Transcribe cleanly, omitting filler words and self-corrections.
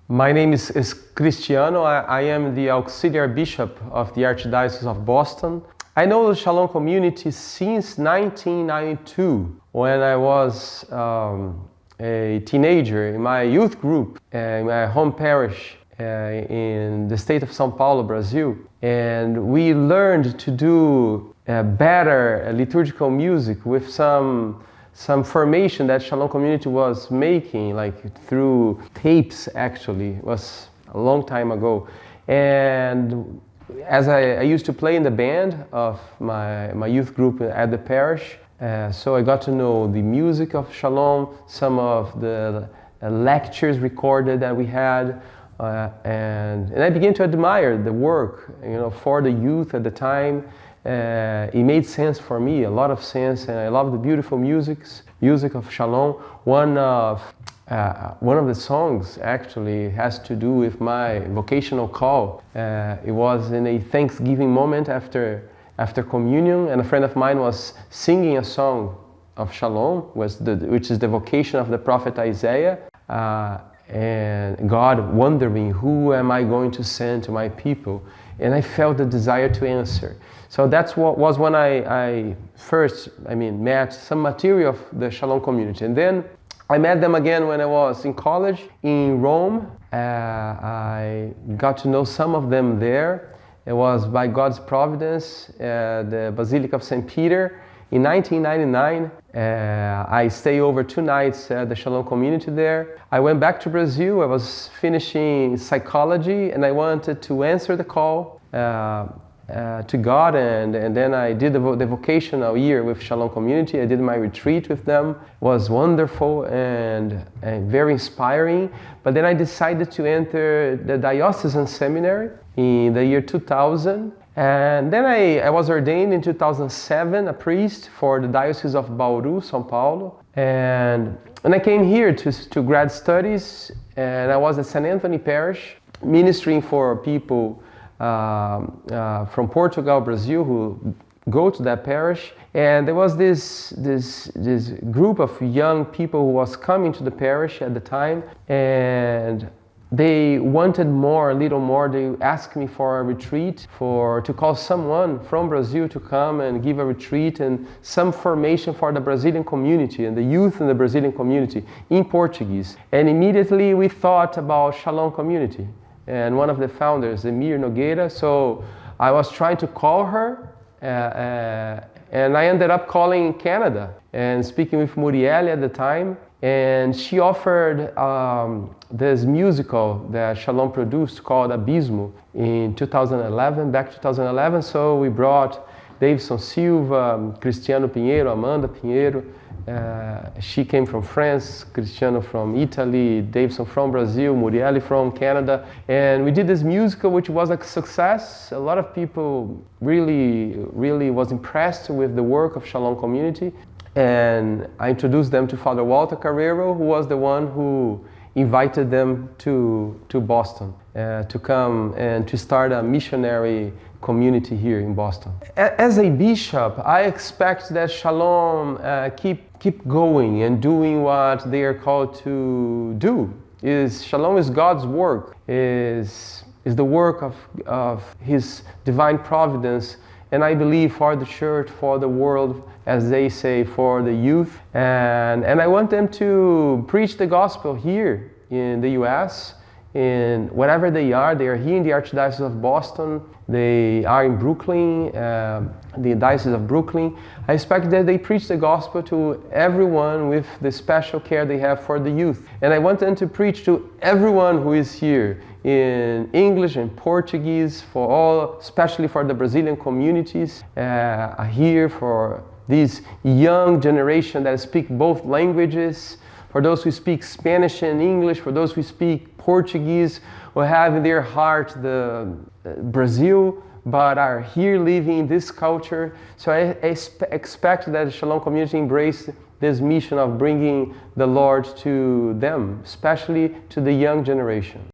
My name is Cristiano. I am the Auxiliary Bishop of the Archdiocese of Boston. I know the Shalom Community since 1992, when I was a teenager in my youth group in my home parish in the state of São Paulo, Brazil. And we learned to do better liturgical music with some formation that Shalom Community was making, like through tapes. Actually, it was a long time ago. And as I used to play in the band of my youth group at the parish, so I got to know the music of Shalom, some of the lectures recorded that we had, and I began to admire the work, for the youth at the time. It made sense for me, a lot of sense, and I love the beautiful music of Shalom. One of the songs actually has to do with my vocational call. It was in a Thanksgiving moment after communion, and a friend of mine was singing a song of Shalom, which is the vocation of the prophet Isaiah, and God wondering, who am I going to send to my people? And I felt the desire to answer. So that's what was when I first met some material of the Shalom Community. And then I met them again when I was in college in Rome. I got to know some of them there. It was by God's providence at the Basilica of St. Peter. In 1999, I stayed over 2 nights at the Shalom Community there. I went back to Brazil. I was finishing psychology, and I wanted to answer the call to God, and then I did the vocational year with Shalom Community. I did my retreat with them. It was wonderful and very inspiring. But then I decided to enter the diocesan seminary in the year 2000. And then I was ordained in 2007, a priest for the Diocese of Bauru, São Paulo. And I came here to grad studies, and I was at St. Anthony Parish, ministering for people from Portugal, Brazil, who go to that parish. And there was this group of young people who was coming to the parish at the time, and they wanted a little more. They asked me for a retreat, to call someone from Brazil to come and give a retreat and some formation for the Brazilian community and the youth in the Brazilian community in Portuguese. And immediately we thought about Shalom Community and one of the founders, Emir Nogueira. So I was trying to call her, and I ended up calling Canada and speaking with Muriel at the time. And she offered this musical that Shalom produced called Abismo in 2011. So we brought Davidson Silva, Cristiano Pinheiro, Amanda Pinheiro. She came from France, Cristiano from Italy, Davidson from Brazil, Muriel from Canada. And we did this musical, which was a success. A lot of people really was impressed with the work of Shalom Community. And I introduced them to Father Walter Carrero, who was the one who invited them to Boston to come and to start a missionary community here in Boston. As a bishop, I expect that Shalom keep going and doing what they are called to do. Shalom is God's work, is the work of His divine providence. And I believe for the church, for the world, as they say, for the youth. And I want them to preach the gospel here in the U.S., in wherever they are here in the Archdiocese of Boston, they are in Brooklyn, the Diocese of Brooklyn. I expect that they preach the gospel to everyone with the special care they have for the youth. And I want them to preach to everyone who is here in English and Portuguese, for all, especially for the Brazilian communities here, for this young generation that speak both languages, for those who speak Spanish and English, for those who speak Portuguese, who have in their heart the Brazil, but are here living in this culture. So I expect that the Shalom Community embrace this mission of bringing the Lord to them, especially to the young generation.